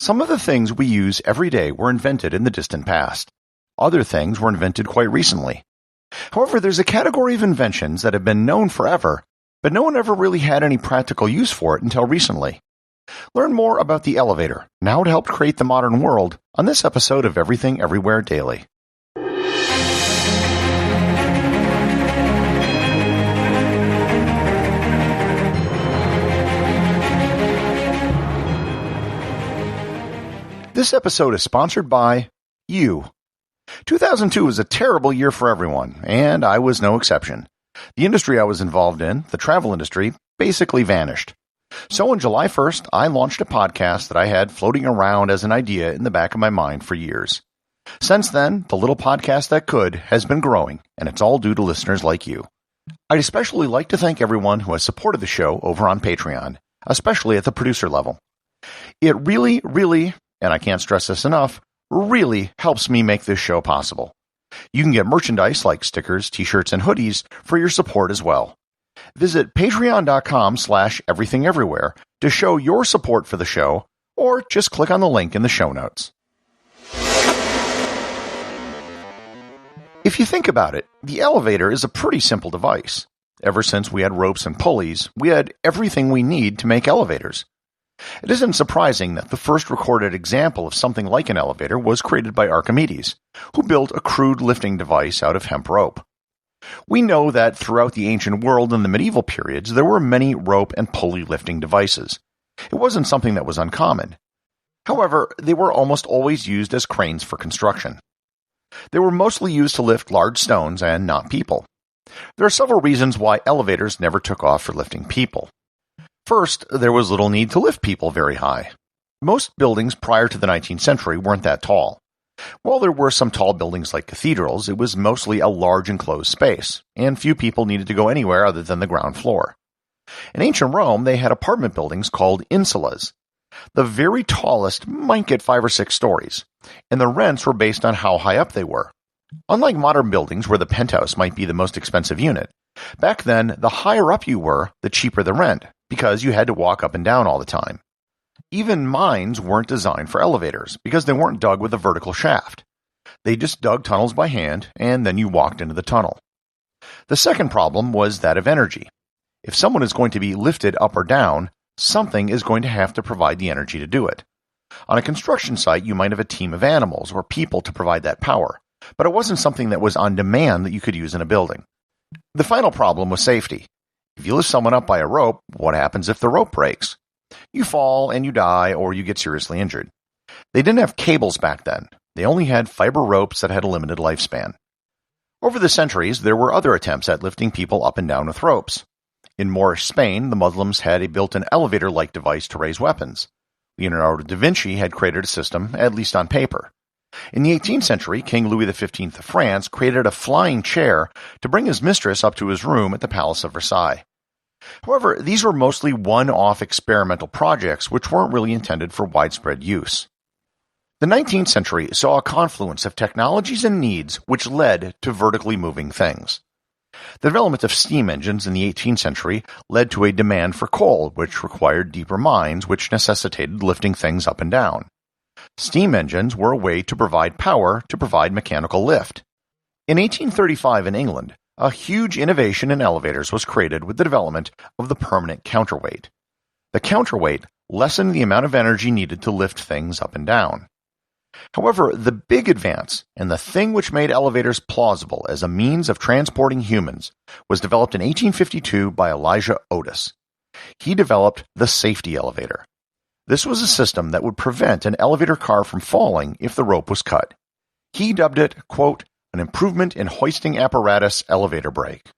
Some of the things we use every day were invented in the distant past. Other things were invented quite recently. However, there's a category of inventions that have been known forever, but no one ever really had any practical use for it until recently. Learn more about the elevator and how it helped create the modern world on this episode of Everything Everywhere Daily. This episode is sponsored by you. 2002 was a terrible year for everyone, and I was no exception. The industry I was involved in, the travel industry, basically vanished. So on July 1st, I launched a podcast that I had floating around as an idea in the back of my mind for years. Since then, the little podcast that could has been growing, and it's all due to listeners like you. I'd especially like to thank everyone who has supported the show over on Patreon, especially at the producer level. It really, and I can't stress this enough, really helps me make this show possible. You can get merchandise like stickers, t-shirts, and hoodies for your support as well. Visit patreon.com/everythingeverywhere to show your support for the show, or just click on the link in the show notes. If you think about it, the elevator is a pretty simple device. Ever since we had ropes and pulleys, we had everything we need to make elevators. It isn't surprising that the first recorded example of something like an elevator was created by Archimedes, who built a crude lifting device out of hemp rope. We know that throughout the ancient world in the medieval periods, there were many rope and pulley lifting devices. It wasn't something that was uncommon. However, they were almost always used as cranes for construction. They were mostly used to lift large stones and not people. There are several reasons why elevators never took off for lifting people. First, there was little need to lift people very high. Most buildings prior to the 19th century weren't that tall. While there were some tall buildings like cathedrals, it was mostly a large enclosed space, and few people needed to go anywhere other than the ground floor. In ancient Rome, they had apartment buildings called insulas. The very tallest might get 5 or 6 stories, and the rents were based on how high up they were. Unlike modern buildings where the penthouse might be the most expensive unit, back then the higher up you were, the cheaper the rent, because you had to walk up and down all the time. Even mines weren't designed for elevators because they weren't dug with a vertical shaft. They just dug tunnels by hand, and then you walked into the tunnel. The second problem was that of energy. If someone is going to be lifted up or down, something is going to have to provide the energy to do it. On a construction site, you might have a team of animals or people to provide that power, but it wasn't something that was on demand that you could use in a building. The final problem was safety. If you lift someone up by a rope, what happens if the rope breaks? You fall and you die, or you get seriously injured. They didn't have cables back then. They only had fiber ropes that had a limited lifespan. Over the centuries, there were other attempts at lifting people up and down with ropes. In Moorish Spain, the Muslims had a built-in elevator-like device to raise weapons. Leonardo da Vinci had created a system, at least on paper. In the 18th century, King Louis XV of France created a flying chair to bring his mistress up to his room at the Palace of Versailles. However, these were mostly one-off experimental projects which weren't really intended for widespread use. The 19th century saw a confluence of technologies and needs which led to vertically moving things. The development of steam engines in the 18th century led to a demand for coal, which required deeper mines, which necessitated lifting things up and down. Steam engines were a way to provide power to provide mechanical lift. In 1835 in England, a huge innovation in elevators was created with the development of the permanent counterweight. The counterweight lessened the amount of energy needed to lift things up and down. However, the big advance, and the thing which made elevators plausible as a means of transporting humans, was developed in 1852 by Elijah Otis. He developed the safety elevator. This was a system that would prevent an elevator car from falling if the rope was cut. He dubbed it, quote, an improvement in hoisting apparatus elevator brake.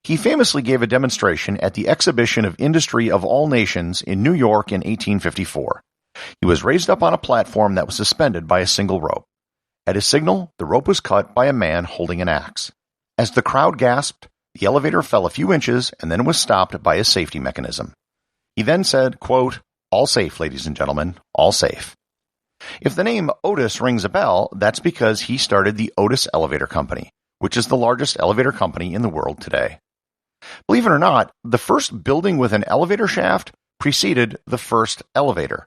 He famously gave a demonstration at the Exhibition of Industry of All Nations in New York in 1854. He was raised up on a platform that was suspended by a single rope. At his signal, the rope was cut by a man holding an axe. As the crowd gasped, the elevator fell a few inches and then was stopped by a safety mechanism. He then said, quote, all safe, ladies and gentlemen, all safe. If the name Otis rings a bell, that's because he started the Otis Elevator Company, which is the largest elevator company in the world today. Believe it or not, the first building with an elevator shaft preceded the first elevator.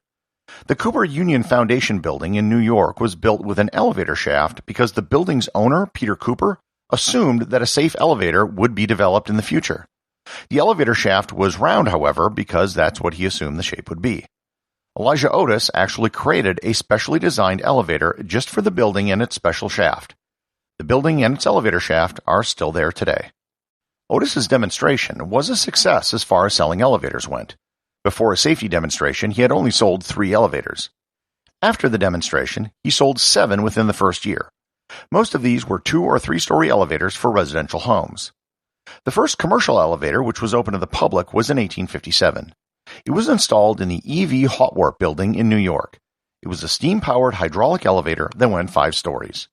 The Cooper Union Foundation building in New York was built with an elevator shaft because the building's owner, Peter Cooper, assumed that a safe elevator would be developed in the future. The elevator shaft was round, however, because that's what he assumed the shape would be. Elijah Otis actually created a specially designed elevator just for the building and its special shaft. The building and its elevator shaft are still there today. Otis's demonstration was a success as far as selling elevators went. Before a safety demonstration, he had only sold 3 elevators. After the demonstration, he sold 7 within the first year. Most of these were 2- or 3-story elevators for residential homes. The first commercial elevator, which was open to the public, was in 1857. It was installed in the E.V. Hotwarp building in New York. It was a steam-powered hydraulic elevator that went 5 stories.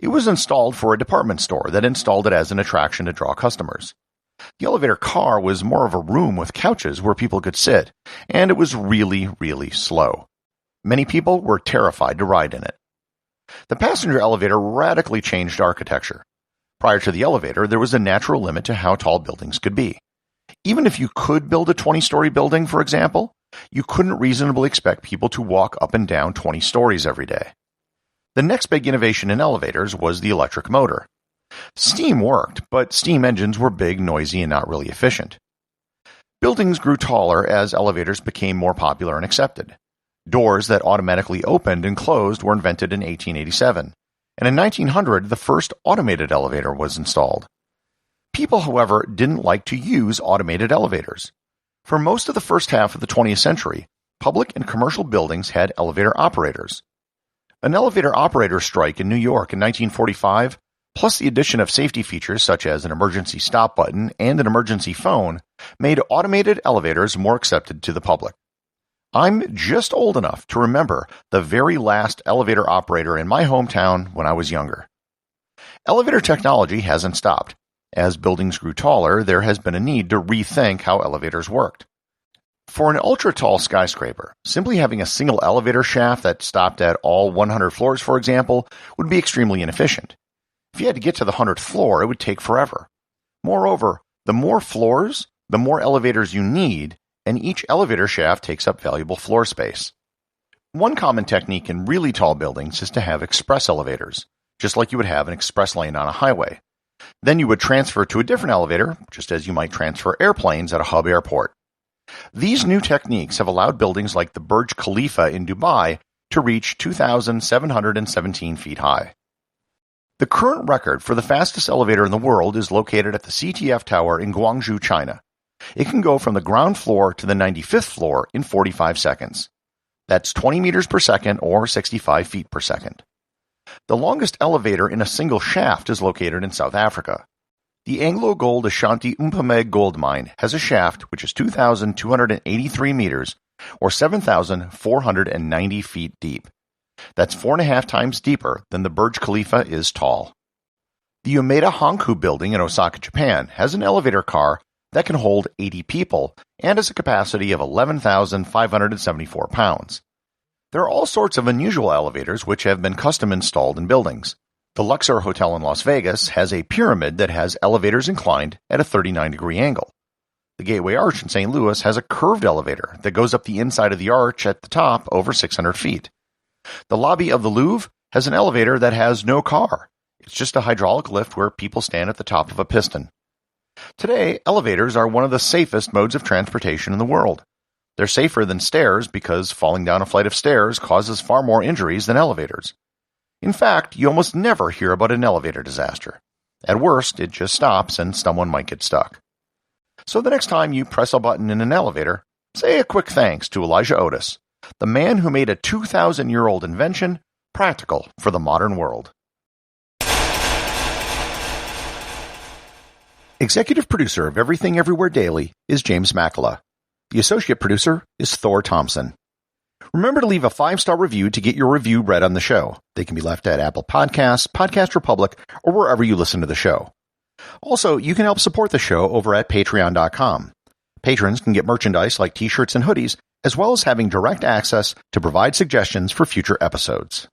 It was installed for a department store that installed it as an attraction to draw customers. The elevator car was more of a room with couches where people could sit, and it was really, really slow. Many people were terrified to ride in it. The passenger elevator radically changed architecture. Prior to the elevator, there was a natural limit to how tall buildings could be. Even if you could build a 20-story building, for example, you couldn't reasonably expect people to walk up and down 20 stories every day. The next big innovation in elevators was the electric motor. Steam worked, but steam engines were big, noisy, and not really efficient. Buildings grew taller as elevators became more popular and accepted. Doors that automatically opened and closed were invented in 1887, and in 1900 the first automated elevator was installed. People, however, didn't like to use automated elevators. For most of the first half of the 20th century, public and commercial buildings had elevator operators. An elevator operator strike in New York in 1945, plus the addition of safety features such as an emergency stop button and an emergency phone, made automated elevators more accepted to the public. I'm just old enough to remember the very last elevator operator in my hometown when I was younger. Elevator technology hasn't stopped. As buildings grew taller, there has been a need to rethink how elevators worked. For an ultra-tall skyscraper, simply having a single elevator shaft that stopped at all 100 floors, for example, would be extremely inefficient. If you had to get to the 100th floor, it would take forever. Moreover, the more floors, the more elevators you need, and each elevator shaft takes up valuable floor space. One common technique in really tall buildings is to have express elevators, just like you would have an express lane on a highway. Then you would transfer to a different elevator, just as you might transfer airplanes at a hub airport. These new techniques have allowed buildings like the Burj Khalifa in Dubai to reach 2,717 feet high. The current record for the fastest elevator in the world is located at the CTF Tower in Guangzhou, China. It can go from the ground floor to the 95th floor in 45 seconds. That's 20 meters per second or 65 feet per second. The longest elevator in a single shaft is located in South Africa. The AngloGold Ashanti Mpame gold mine has a shaft which is 2,283 meters or 7,490 feet deep. That's 4.5 times deeper than the Burj Khalifa is tall. The Umeda Hanku building in Osaka, Japan has an elevator car that can hold 80 people and has a capacity of 11,574 pounds. There are all sorts of unusual elevators which have been custom installed in buildings. The Luxor Hotel in Las Vegas has a pyramid that has elevators inclined at a 39-degree angle. The Gateway Arch in St. Louis has a curved elevator that goes up the inside of the arch at the top over 600 feet. The lobby of the Louvre has an elevator that has no car. It's just a hydraulic lift where people stand at the top of a piston. Today, elevators are one of the safest modes of transportation in the world. They're safer than stairs because falling down a flight of stairs causes far more injuries than elevators. In fact, you almost never hear about an elevator disaster. At worst, it just stops and someone might get stuck. So the next time you press a button in an elevator, say a quick thanks to Elijah Otis, the man who made a 2,000-year-old invention practical for the modern world. Executive producer of Everything Everywhere Daily is James Makkyla. The associate producer is Thor Thomsen. Remember to leave a 5-star review to get your review read on the show. They can be left at Apple Podcasts, Podcast Republic, or wherever you listen to the show. Also, you can help support the show over at Patreon.com. Patrons can get merchandise like t-shirts and hoodies, as well as having direct access to provide suggestions for future episodes.